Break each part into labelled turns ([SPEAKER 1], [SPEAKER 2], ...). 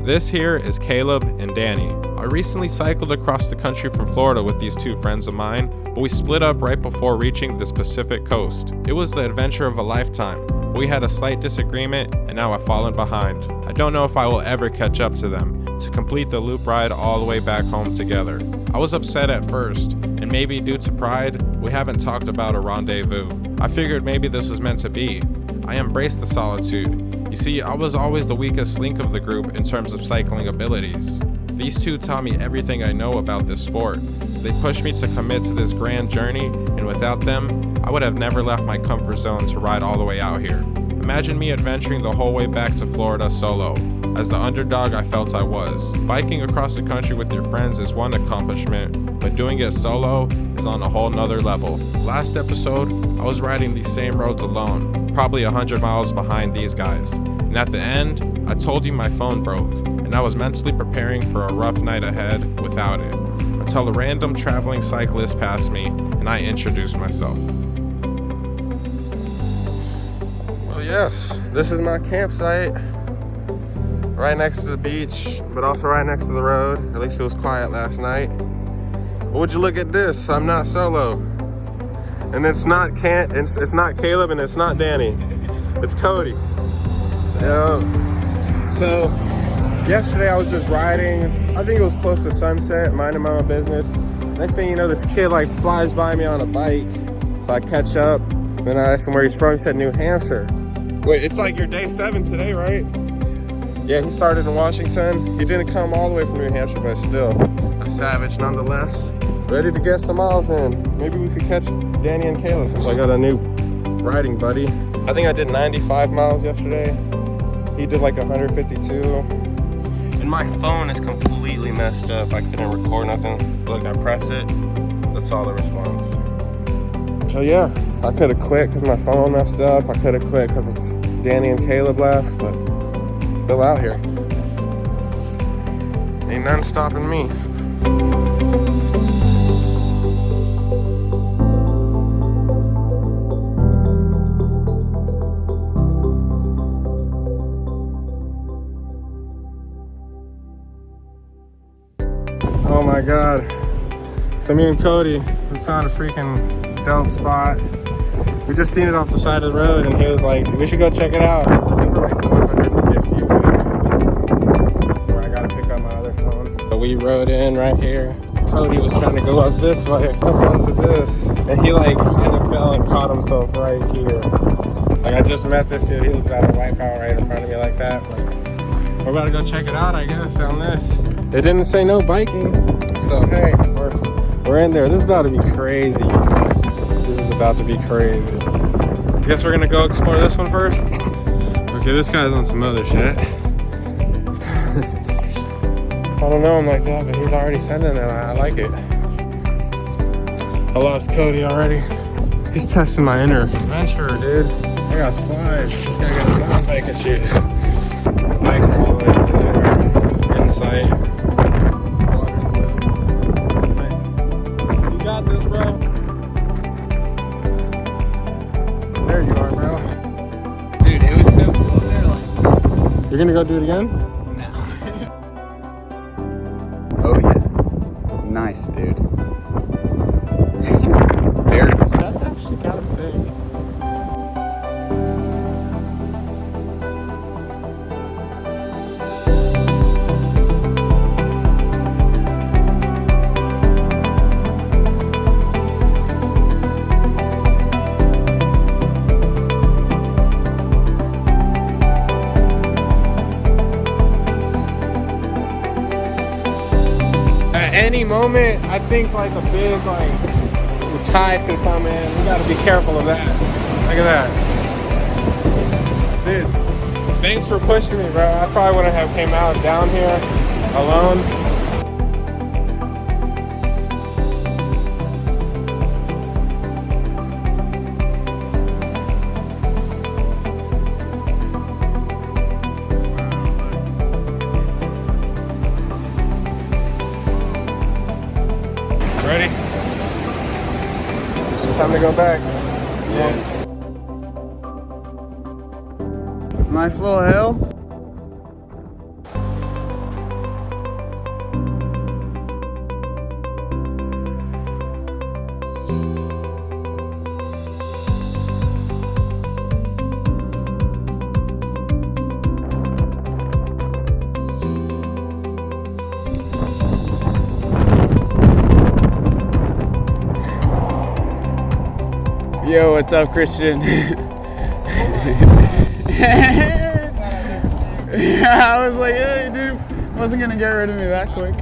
[SPEAKER 1] This here is Caleb and Danny. I recently cycled across the country from Florida with these two friends of mine, but we split up right before reaching the Pacific coast. It was the adventure of a lifetime, but we had a slight disagreement and now I've fallen behind. I don't know if I will ever catch up to them, to complete the loop ride all the way back home together. I was upset at first, and maybe due to pride, we haven't talked about a rendezvous. I figured maybe this was meant to be. I embraced the solitude. You see, I was always the weakest link of the group in terms of cycling abilities. These two taught me everything I know about this sport. They pushed me to commit to this grand journey, and without them, I would have never left my comfort zone to ride all the way out here. Imagine me adventuring the whole way back to Florida solo, as the underdog I felt I was. Biking across the country with your friends is one accomplishment, but doing it solo is on a whole nother level. Last episode, I was riding these same roads alone, probably 100 miles behind these guys. And at the end, I told you my phone broke, and I was mentally preparing for a rough night ahead without it, until a random traveling cyclist passed me, and I introduced myself. Well, yes, this is my campsite. Right next to the beach, but also right next to the road. At least it was quiet last night. But would you look at this? I'm not solo. And it's not Caleb and it's not Danny. It's Cody. So yesterday I was just riding. I think it was close to sunset, minding my own business. Next thing you know, this kid like flies by me on a bike. So I catch up. Then I asked him where he's from. He said New Hampshire. Wait, it's like your day 7 today, right? Yeah, he started in Washington. He didn't come all the way from New Hampshire, but still a savage nonetheless. Ready to get some miles in. Maybe we could catch Danny and Caleb since I got a new riding buddy. I think I did 95 miles yesterday. He did like 152. And my phone is completely messed up. I couldn't record nothing. Look, I press it. That's all it responds. So yeah, I could have quit because my phone messed up. I could have quit because it's Danny and Caleb left, but still out here. Ain't none stopping me. Oh my God. So me and Cody, we found a freaking dope spot. We just seen it off the side of the road and he was like, we should go check it out. I think we're like 150 away or something. Where I gotta pick up my other phone. So we rode in right here. Cody was trying to go up this way, up onto this. And he like fell and caught himself right here. Like I just met this dude, he was about to wipe out right in front of me like that. But we're about to go check it out, I guess, on this. It didn't say no biking. So hey, we're in there. This is about to be crazy. This is about to be crazy. I guess we're gonna go explore this one first. Okay, this guy's on some other shit. I don't know him like that, but he's already sending it. I like it. I lost Cody already. He's testing my inner adventure, dude. I got slides. This guy got mountain biking shoes. Bikes are all the way over there. In sight. Water's blue. Nice. You got this, bro. There you are, bro.
[SPEAKER 2] Dude, it was so cool there. Like...
[SPEAKER 1] You're gonna go do it again?
[SPEAKER 2] No. Oh yeah. Nice, dude. That's actually kind of sick.
[SPEAKER 1] Any moment, I think like a big the tide could come in. We gotta be careful of that. Look at that. Dude, thanks for pushing me, bro. I probably wouldn't have came out down here alone. Ready? It's time to go back.
[SPEAKER 2] Yeah. Nice little hill. Yo, what's up, Christian? I was like, hey, dude, wasn't gonna get rid of me that quick.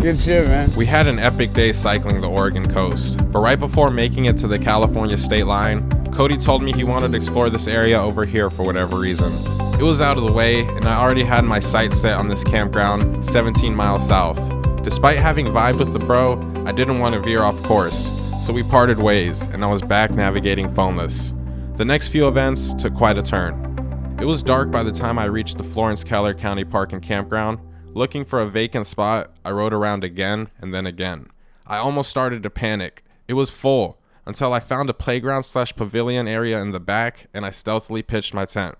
[SPEAKER 2] Good shit, man.
[SPEAKER 1] We had an epic day cycling the Oregon coast, but right before making it to the California state line, Cody told me he wanted to explore this area over here for whatever reason. It was out of the way, and I already had my sights set on this campground 17 miles south. Despite having vibed with the bro, I didn't want to veer off course, so we parted ways, and I was back navigating phoneless. The next few events took quite a turn. It was dark by the time I reached the Florence Keller County Park and Campground. Looking for a vacant spot, I rode around again and then again. I almost started to panic. It was full, until I found a playground/pavilion area in the back, and I stealthily pitched my tent.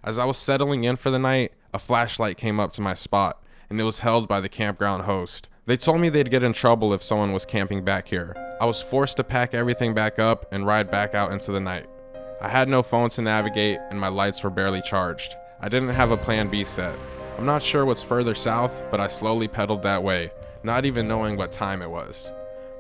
[SPEAKER 1] As I was settling in for the night, a flashlight came up to my spot, and it was held by the campground host. They told me they'd get in trouble if someone was camping back here. I was forced to pack everything back up and ride back out into the night. I had no phone to navigate, and my lights were barely charged. I didn't have a plan B set. I'm not sure what's further south, but I slowly pedaled that way, not even knowing what time it was.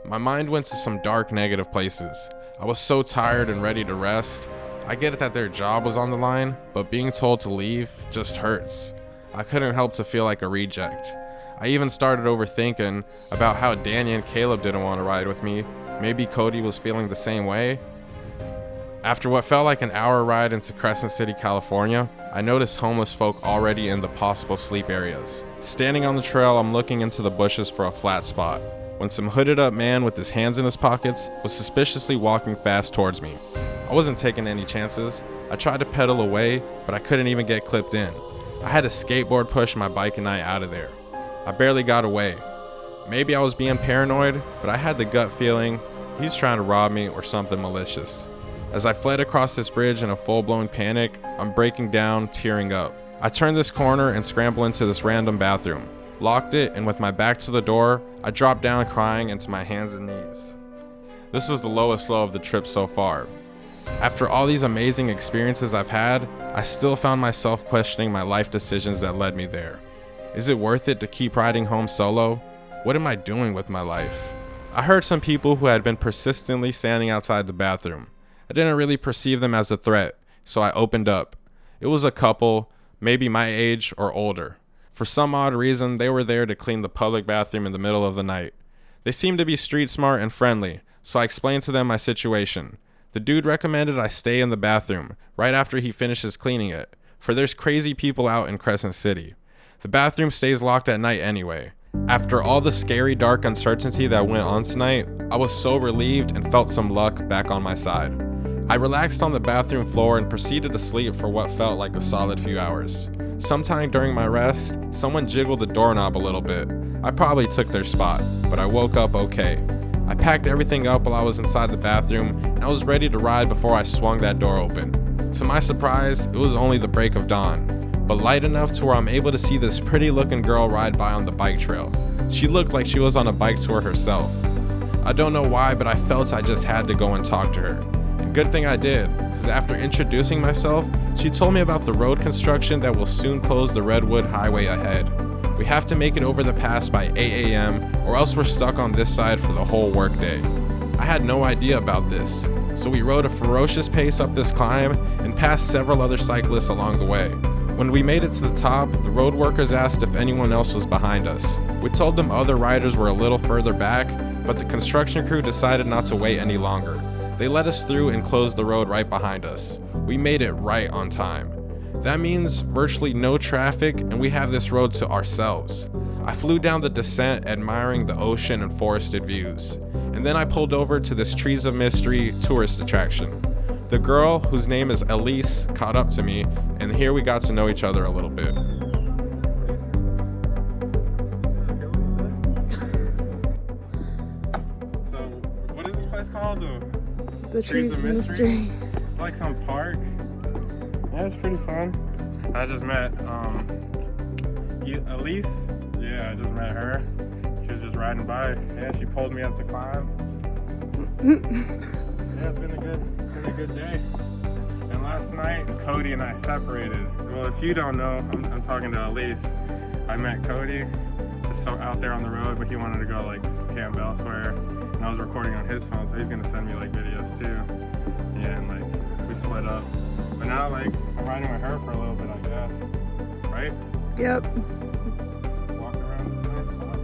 [SPEAKER 1] My mind went to some dark, negative places. I was so tired and ready to rest. I get it that their job was on the line, but being told to leave just hurts. I couldn't help to feel like a reject. I even started overthinking about how Danny and Caleb didn't want to ride with me. Maybe Cody was feeling the same way. After what felt like an hour ride into Crescent City, California, I noticed homeless folk already in the possible sleep areas. Standing on the trail, I'm looking into the bushes for a flat spot, when some hooded up man with his hands in his pockets was suspiciously walking fast towards me. I wasn't taking any chances. I tried to pedal away, but I couldn't even get clipped in. I had to skateboard push my bike and I out of there. I barely got away. Maybe I was being paranoid, but I had the gut feeling he's trying to rob me or something malicious. As I fled across this bridge in a full-blown panic, I'm breaking down, tearing up. I turn this corner and scramble into this random bathroom, locked it, and with my back to the door, I drop down crying into my hands and knees. This is the lowest low of the trip so far. After all these amazing experiences I've had, I still found myself questioning my life decisions that led me there. Is it worth it to keep riding home solo? What am I doing with my life? I heard some people who had been persistently standing outside the bathroom. I didn't really perceive them as a threat, so I opened up. It was a couple, maybe my age or older. For some odd reason, they were there to clean the public bathroom in the middle of the night. They seemed to be street smart and friendly, so I explained to them my situation. The dude recommended I stay in the bathroom right after he finishes cleaning it, for there's crazy people out in Crescent City. The bathroom stays locked at night anyway. After all the scary, dark uncertainty that went on tonight, I was so relieved and felt some luck back on my side. I relaxed on the bathroom floor and proceeded to sleep for what felt like a solid few hours. Sometime during my rest, someone jiggled the doorknob a little bit. I probably took their spot, but I woke up okay. I packed everything up while I was inside the bathroom, and I was ready to ride before I swung that door open. To my surprise, it was only the break of dawn, but light enough to where I'm able to see this pretty looking girl ride by on the bike trail. She looked like she was on a bike tour herself. I don't know why, but I felt I just had to go and talk to her. And good thing I did, because after introducing myself, she told me about the road construction that will soon close the Redwood highway ahead. We have to make it over the pass by 8 a.m. or else we're stuck on this side for the whole workday. I had no idea about this, so we rode a ferocious pace up this climb and passed several other cyclists along the way. When we made it to the top, the road workers asked if anyone else was behind us. We told them other riders were a little further back, but the construction crew decided not to wait any longer. They let us through and closed the road right behind us. We made it right on time. That means virtually no traffic, and we have this road to ourselves. I flew down the descent admiring the ocean and forested views, and then I pulled over to this Trees of Mystery tourist attraction. The girl, whose name is Elise, caught up to me, and here we got to know each other a little bit. So, what is this place called?
[SPEAKER 3] The Trees of Mystery.
[SPEAKER 1] It's like some park. Yeah, it's pretty fun. I just met Elise. Yeah, I just met her. She was just riding by. Yeah, she pulled me up to climb. Yeah, it's been a good day. And last night, Cody and I separated. Well, if you don't know, I'm talking to Elise. I met Cody just out there on the road, but he wanted to go like camp elsewhere.
[SPEAKER 4] and I was recording on his phone, so he's gonna send me like videos too. Yeah, and like we split up. But now like I'm riding with her for a little bit, I guess. Right?
[SPEAKER 3] Yep.
[SPEAKER 4] Walk around the nice spot.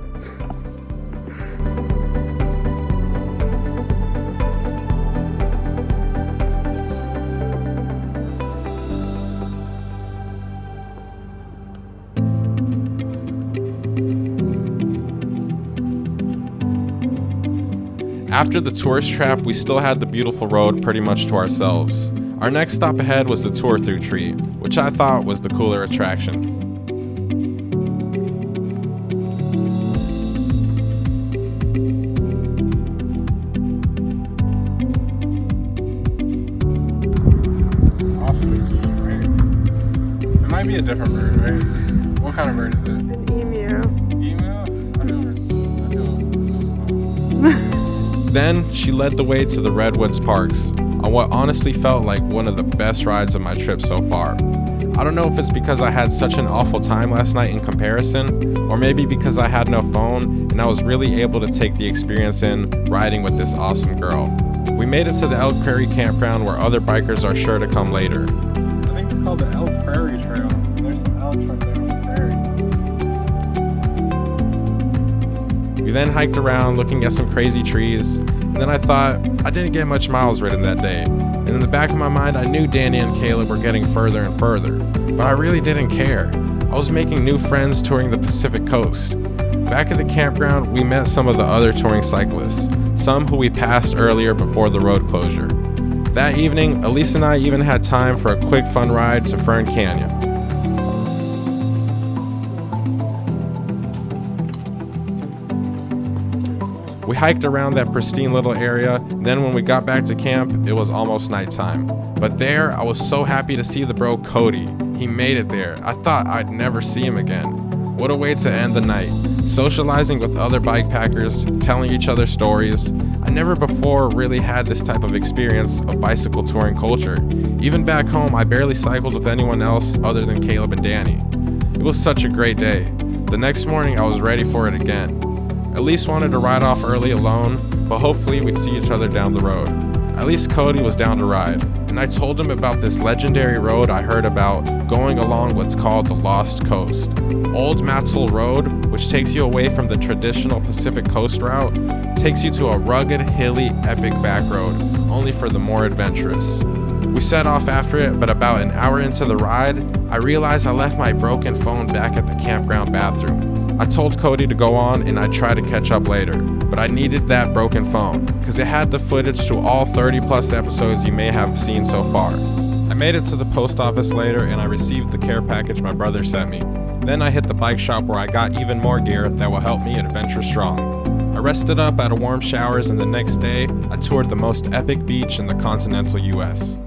[SPEAKER 1] After the tourist trap, we still had the beautiful road pretty much to ourselves. Our next stop ahead was the through tree, which I thought was the cooler attraction.
[SPEAKER 4] Ostrich, right? It might be a different bird, right? What kind of bird is it?
[SPEAKER 3] An emu.
[SPEAKER 4] Email?
[SPEAKER 1] Then she led the way to the Redwoods parks on what honestly felt like one of the best rides of my trip so far. I don't know if it's because I had such an awful time last night in comparison, or maybe because I had no phone and I was really able to take the experience in riding with this awesome girl. We made it to the Elk Prairie campground where other bikers are sure to come later.
[SPEAKER 4] I think it's called the Elk Prairie Trail. There's some elks right there on the prairie.
[SPEAKER 1] We then hiked around looking at some crazy trees, and then I thought I didn't get much miles ridden that day. And in the back of my mind, I knew Danny and Caleb were getting further and further, but I really didn't care. I was making new friends touring the Pacific Coast. Back at the campground, we met some of the other touring cyclists, some who we passed earlier before the road closure. That evening, Elise and I even had time for a quick fun ride to Fern Canyon. We hiked around that pristine little area, then when we got back to camp, it was almost nighttime. But there, I was so happy to see the bro Cody. He made it there. I thought I'd never see him again. What a way to end the night. Socializing with other bikepackers, telling each other stories. I never before really had this type of experience of bicycle touring culture. Even back home, I barely cycled with anyone else other than Caleb and Danny. It was such a great day. The next morning, I was ready for it again. Elise wanted to ride off early alone, but hopefully we'd see each other down the road. At least Cody was down to ride, and I told him about this legendary road I heard about going along what's called the Lost Coast. Old Matzel Road, which takes you away from the traditional Pacific Coast route, takes you to a rugged, hilly, epic back road, only for the more adventurous. We set off after it, but about an hour into the ride, I realized I left my broken phone back at the campground bathroom. I told Cody to go on and I'd try to catch up later, but I needed that broken phone because it had the footage to all 30 plus episodes you may have seen so far. I made it to the post office later and I received the care package my brother sent me. Then I hit the bike shop where I got even more gear that will help me adventure strong. I rested up at a warm showers and the next day I toured the most epic beach in the continental US.